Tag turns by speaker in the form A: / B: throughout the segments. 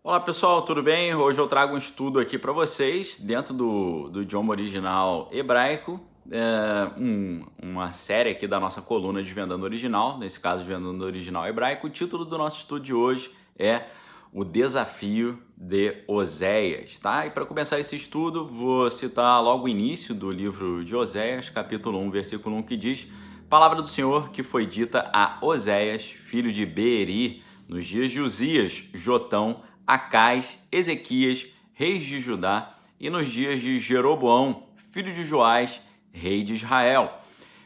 A: Olá pessoal, tudo bem? Hoje eu trago um estudo aqui para vocês dentro do idioma original hebraico, uma série aqui da nossa coluna Desvendando Original, nesse caso Desvendando Original Hebraico. O título do nosso estudo de hoje é O Desafio de Oséias, tá? E para começar esse estudo, vou citar logo o início do livro de Oséias, capítulo 1, versículo 1, que diz: Palavra do Senhor que foi dita a Oséias, filho de Beeri, nos dias de Uzias, Jotão, Acais, Ezequias, reis de Judá, e nos dias de Jeroboão, filho de Joás, rei de Israel.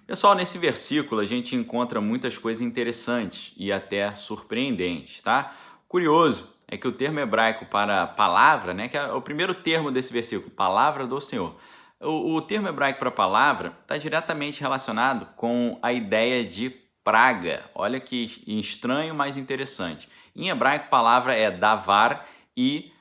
A: Pessoal, nesse versículo a gente encontra muitas coisas interessantes e até surpreendentes, tá? Curioso é que o termo hebraico para palavra, né, que é o primeiro termo desse versículo, palavra do Senhor. O termo hebraico para palavra está diretamente relacionado com a ideia de praga. Olha que estranho, mas interessante. Em hebraico, palavra é davar e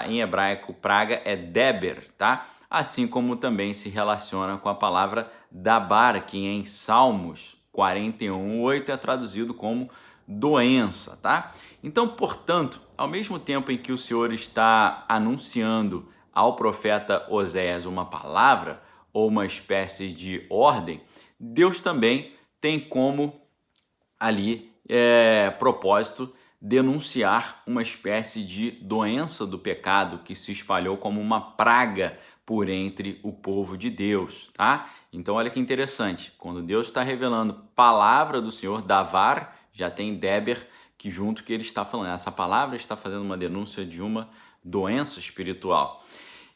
A: em hebraico, praga é deber, tá? Assim como também se relaciona com a palavra dabar, que em Salmos 41:8 é traduzido como doença, tá? Então, portanto, ao mesmo tempo em que o Senhor está anunciando ao profeta Oséias uma palavra ou uma espécie de ordem, Deus também tem como ali propósito denunciar uma espécie de doença do pecado que se espalhou como uma praga por entre o povo de Deus, tá? Então olha que interessante, quando Deus está revelando palavra do Senhor, davar, já tem deber, que junto que ele está falando, essa palavra está fazendo uma denúncia de uma doença espiritual.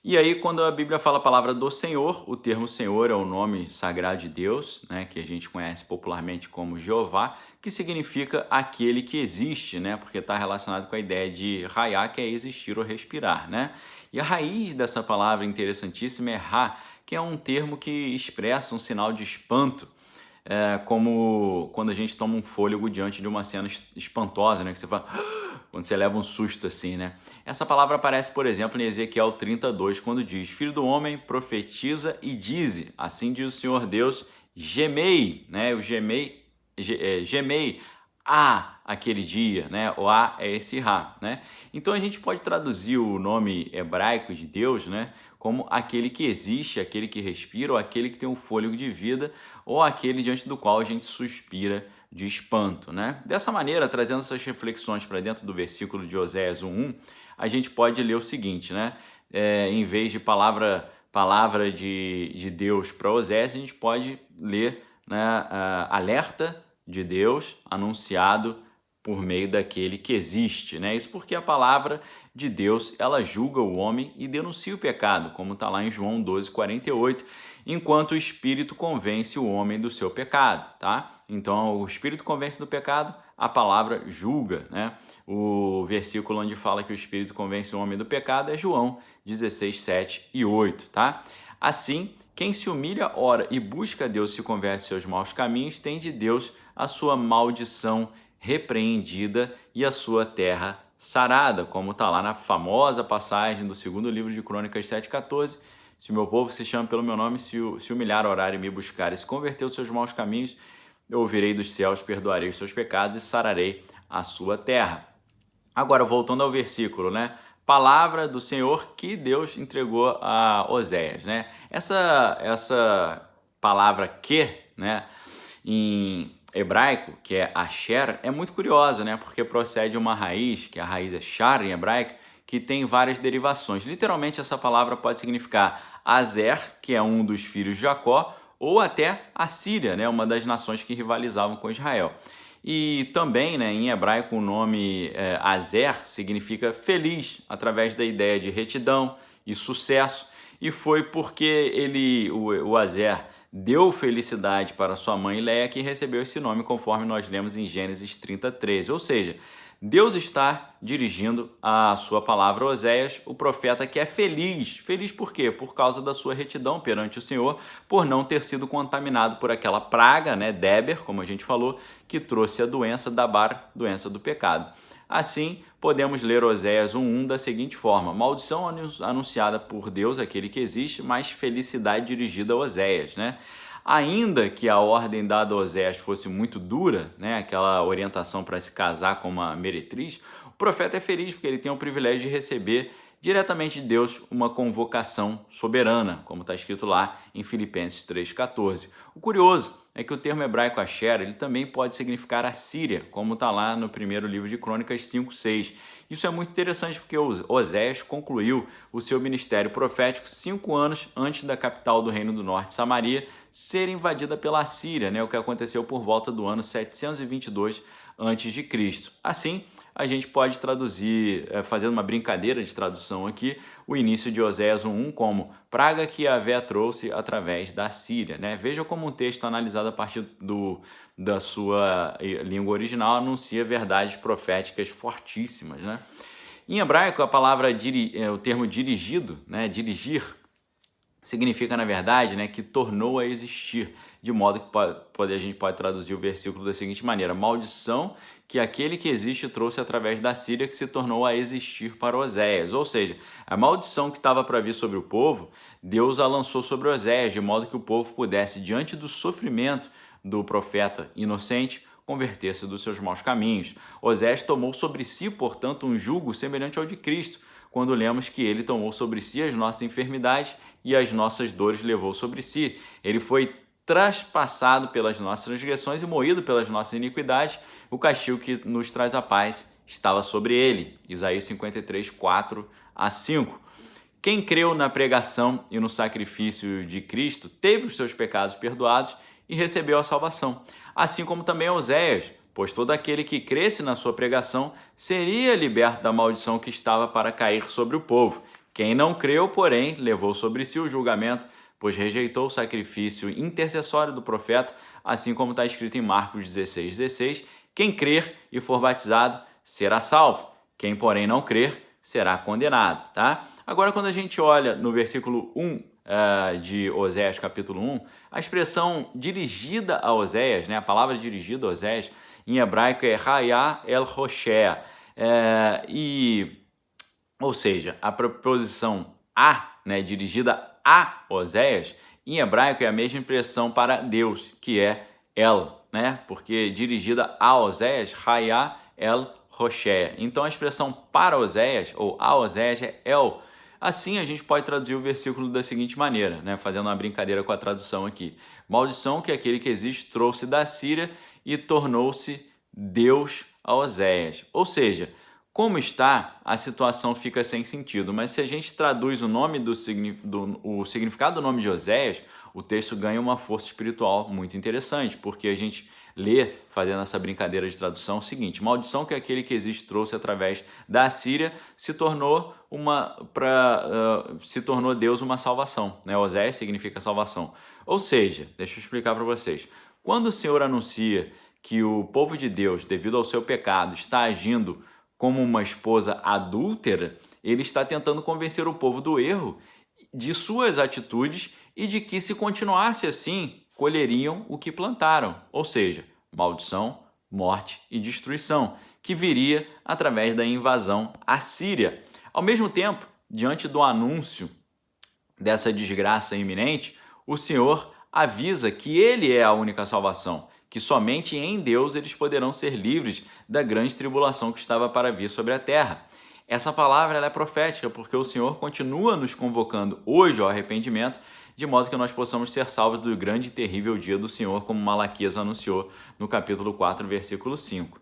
A: E aí, quando a Bíblia fala a palavra do Senhor, o termo Senhor é o nome sagrado de Deus, né, que a gente conhece popularmente como Jeová, que significa aquele que existe, né, porque está relacionado com a ideia de raiá, que é existir ou respirar, né? E a raiz dessa palavra interessantíssima é ra, que é um termo que expressa um sinal de espanto, como quando a gente toma um fôlego diante de uma cena espantosa, né, que você fala... quando você leva um susto assim, né? Essa palavra aparece, por exemplo, em Ezequiel 32, quando diz: Filho do homem, profetiza e dize, assim diz o Senhor Deus, gemei, né? O gemei, gemei aquele dia, né? O é esse ra, né? Então a gente pode traduzir o nome hebraico de Deus, né, como aquele que existe, aquele que respira, ou aquele que tem o fôlego de vida, ou aquele diante do qual a gente suspira de espanto, né? Dessa maneira, trazendo essas reflexões para dentro do versículo de Oséias 1:1, a gente pode ler o seguinte, né? Em vez de palavra de Deus para Oséias, a gente pode ler, né, alerta de Deus anunciado por meio daquele que existe, né? Isso porque a palavra de Deus, ela julga o homem e denuncia o pecado, como está lá em João 12:48, enquanto o Espírito convence o homem do seu pecado, tá? Então, o Espírito convence do pecado, a palavra julga, né? O versículo onde fala que o Espírito convence o homem do pecado é João 16:7 e 8, tá? Assim, quem se humilha, ora e busca a Deus, se converte aos seus maus caminhos, tem de Deus a sua maldição repreendida e a sua terra sarada, como está lá na famosa passagem do segundo livro de Crônicas 7:14. Se o meu povo se chama pelo meu nome, se humilhar, orar e me buscar e se converter aos seus maus caminhos, eu ouvirei dos céus, perdoarei os seus pecados e sararei a sua terra. Agora, voltando ao versículo, né? Palavra do Senhor que Deus entregou a Oséias, né? Essa palavra que, né, em hebraico, que é asher, é muito curiosa, né? Porque procede de uma raiz, que a raiz é shar em hebraico, que tem várias derivações. Literalmente, essa palavra pode significar Azer, que é um dos filhos de Jacó, ou até a Síria, né? Uma das nações que rivalizavam com Israel. E também, né, em hebraico, o nome Azer significa feliz, através da ideia de retidão e sucesso. E foi porque o Azer deu felicidade para sua mãe Leia que recebeu esse nome, conforme nós lemos em Gênesis 30:13. Ou seja, Deus está dirigindo a sua palavra a Oséias, o profeta que é feliz. Feliz por quê? Por causa da sua retidão perante o Senhor, por não ter sido contaminado por aquela praga, né, Deber, como a gente falou, que trouxe a doença Dabar, doença do pecado. Assim, podemos ler Oséias 1:1 da seguinte forma: maldição anunciada por Deus, aquele que existe, mas felicidade dirigida a Oséias, né? Ainda que a ordem dada a Oséias fosse muito dura, né, aquela orientação para se casar com uma meretriz, O profeta é feliz porque ele tem o privilégio de receber diretamente de Deus uma convocação soberana, como está escrito lá em Filipenses 3,14. O curioso é que o termo hebraico Asher ele também pode significar Assíria, como está lá no primeiro livro de Crônicas 5,6. Isso é muito interessante porque Oséias concluiu o seu ministério profético 5 anos antes da capital do Reino do Norte, Samaria, ser invadida pela Assíria, o que aconteceu por volta do ano 722 a.C. Assim, a gente pode traduzir, fazendo uma brincadeira de tradução aqui, o início de Oséias 1.1 como praga que Yahvé trouxe através da Síria. Veja como um texto analisado a partir da sua língua original anuncia verdades proféticas fortíssimas. Em hebraico, a palavra, o termo dirigido, dirigir, significa, na verdade, que tornou a existir, de modo que a gente pode traduzir o versículo da seguinte maneira: maldição que aquele que existe trouxe através da Síria, que se tornou a existir para Oséias. Ou seja, a maldição que estava para vir sobre o povo, Deus a lançou sobre Oséias, de modo que o povo pudesse, diante do sofrimento do profeta inocente, converter-se dos seus maus caminhos. Oséias tomou sobre si, portanto, um jugo semelhante ao de Cristo, quando lemos que ele tomou sobre si as nossas enfermidades e as nossas dores levou sobre si. Ele foi traspassado pelas nossas transgressões e moído pelas nossas iniquidades. O castigo que nos traz a paz estava sobre ele. Isaías 53, 4 a 5. Quem creu na pregação e no sacrifício de Cristo teve os seus pecados perdoados e recebeu a salvação. Assim como também Oséias, pois todo aquele que cresce na sua pregação seria liberto da maldição que estava para cair sobre o povo. Quem não creu, porém, levou sobre si o julgamento, pois rejeitou o sacrifício intercessório do profeta, assim como está escrito em Marcos 16:16. Quem crer e for batizado será salvo. Quem, porém, não crer será condenado. Agora, quando a gente olha no versículo 1 de Oséias, capítulo 1, a expressão dirigida a Oséias, a palavra dirigida a Oséias, em hebraico é Hayá el Hoshea, ou seja, a preposição a, dirigida a Oséias, em hebraico é a mesma expressão para Deus, que é El, porque dirigida a Oséias, Hayá el Hoshea. Então a expressão para Oséias, ou a Oséias, é El. Assim a gente pode traduzir o versículo da seguinte maneira, fazendo uma brincadeira com a tradução aqui. Maldição que aquele que existe trouxe da Síria e tornou-se Deus a Oséias. Ou seja, como está, a situação fica sem sentido, mas se a gente traduz o significado do nome de Oséias, o texto ganha uma força espiritual muito interessante, porque a gente lê, fazendo essa brincadeira de tradução, o seguinte: maldição que aquele que existe trouxe através da Síria se tornou Deus uma salvação. Oséias significa salvação. Ou seja, deixa eu explicar para vocês. Quando o Senhor anuncia que o povo de Deus, devido ao seu pecado, está agindo como uma esposa adúltera, ele está tentando convencer o povo do erro, de suas atitudes e de que, se continuasse assim, colheriam o que plantaram, ou seja, maldição, morte e destruição, que viria através da invasão assíria. Ao mesmo tempo, diante do anúncio dessa desgraça iminente, o Senhor avisa que Ele é a única salvação, que somente em Deus eles poderão ser livres da grande tribulação que estava para vir sobre a terra. Essa palavra ela é profética, porque o Senhor continua nos convocando hoje ao arrependimento, de modo que nós possamos ser salvos do grande e terrível dia do Senhor, como Malaquias anunciou no capítulo 4, versículo 5.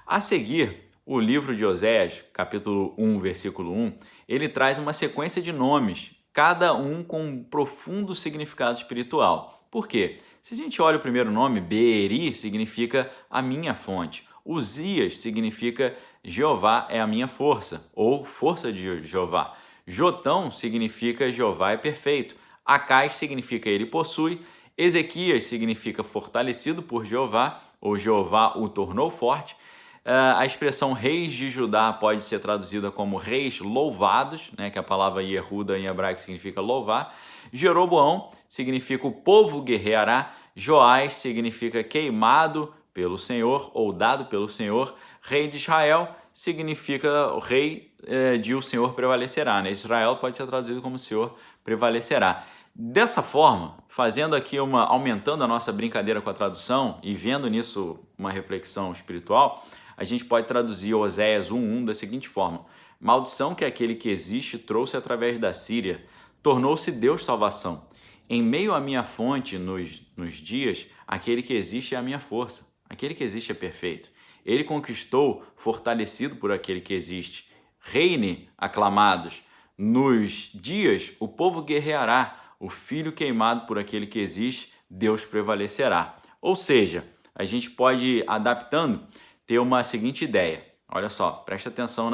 A: A seguir, o livro de Oséias, capítulo 1, versículo 1, ele traz uma sequência de nomes, cada um com um profundo significado espiritual. Por quê? Se a gente olha o primeiro nome, Beeri, significa a minha fonte. Uzias significa Jeová é a minha força, ou força de Jeová. Jotão significa Jeová é perfeito. Acais significa ele possui. Ezequias significa fortalecido por Jeová, ou Jeová o tornou forte. A expressão reis de Judá pode ser traduzida como reis louvados, que a palavra Yehuda em hebraico significa louvar. Jeroboão significa o povo guerreará. Joás significa queimado pelo Senhor ou dado pelo Senhor. Rei de Israel significa o rei de o Senhor prevalecerá. Israel pode ser traduzido como o Senhor prevalecerá. Dessa forma, fazendo aqui aumentando a nossa brincadeira com a tradução e vendo nisso uma reflexão espiritual, a gente pode traduzir Oséias 1:1 da seguinte forma: maldição que aquele que existe trouxe através da Síria, tornou-se Deus salvação. Em meio à minha fonte nos dias, aquele que existe é a minha força. Aquele que existe é perfeito. Ele conquistou, fortalecido por aquele que existe. Reine, aclamados. Nos dias, o povo guerreará. O filho queimado por aquele que existe, Deus prevalecerá. Ou seja, a gente pode, adaptando, ter uma seguinte ideia. Olha só, presta atenção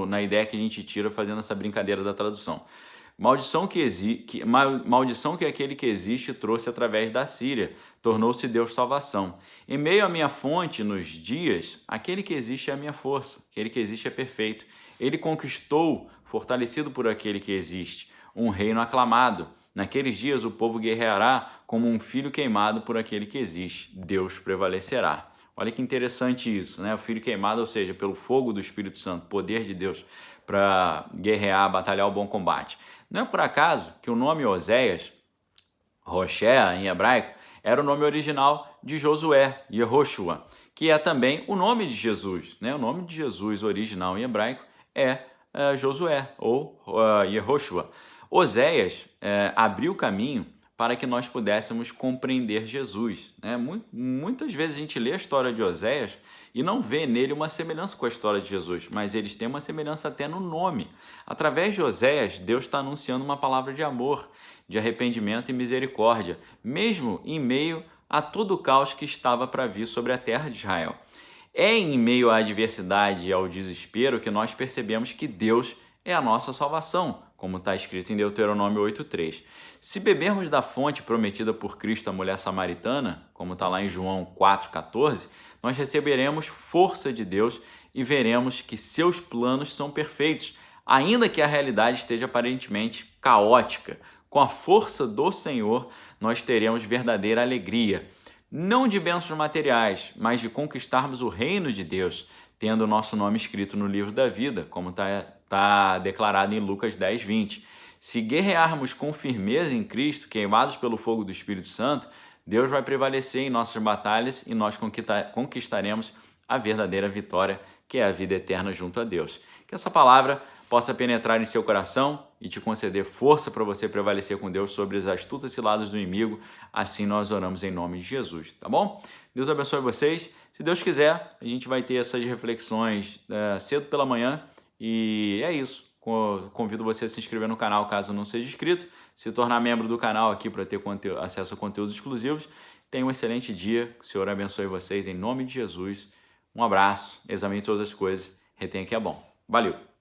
A: na ideia que a gente tira fazendo essa brincadeira da tradução. Maldição que aquele que existe trouxe através da Síria, tornou-se Deus salvação. Em meio à minha fonte nos dias, aquele que existe é a minha força, aquele que existe é perfeito. Ele conquistou, fortalecido por aquele que existe, um reino aclamado. Naqueles dias o povo guerreará como um filho queimado por aquele que existe. Deus prevalecerá. Olha que interessante isso, né? O filho queimado, ou seja, pelo fogo do Espírito Santo, poder de Deus para guerrear, batalhar o bom combate. Não é por acaso que o nome Oséias, Roshé em hebraico, era o nome original de Josué, Yehoshua, que é também o nome de Jesus, né? O nome de Jesus original em hebraico é Josué ou Yehoshua. Oséias abriu o caminho para que nós pudéssemos compreender Jesus, né? Muitas vezes a gente lê a história de Oséias e não vê nele uma semelhança com a história de Jesus, mas eles têm uma semelhança até no nome. Através de Oséias, Deus está anunciando uma palavra de amor, de arrependimento e misericórdia, mesmo em meio a todo o caos que estava para vir sobre a terra de Israel. É em meio à adversidade e ao desespero que nós percebemos que Deus é a nossa salvação, como está escrito em Deuteronômio 8:3. Se bebermos da fonte prometida por Cristo à mulher samaritana, como está lá em João 4:14, nós receberemos força de Deus e veremos que seus planos são perfeitos, ainda que a realidade esteja aparentemente caótica. Com a força do Senhor, nós teremos verdadeira alegria, não de bênçãos materiais, mas de conquistarmos o reino de Deus, tendo o nosso nome escrito no livro da vida, como está declarado em Lucas 10:20. Se guerrearmos com firmeza em Cristo, queimados pelo fogo do Espírito Santo, Deus vai prevalecer em nossas batalhas e nós conquistaremos a verdadeira vitória, que é a vida eterna junto a Deus. Que essa palavra possa penetrar em seu coração e te conceder força para você prevalecer com Deus sobre as astutas ciladas do inimigo. Assim nós oramos em nome de Jesus, tá bom? Deus abençoe vocês. Se Deus quiser, a gente vai ter essas reflexões cedo pela manhã. E é isso. Convido você a se inscrever no canal caso não seja inscrito, se tornar membro do canal aqui para ter acesso a conteúdos exclusivos. Tenha um excelente dia. Que o Senhor abençoe vocês em nome de Jesus. Um abraço. Examine todas as coisas. Retenha que é bom. Valeu!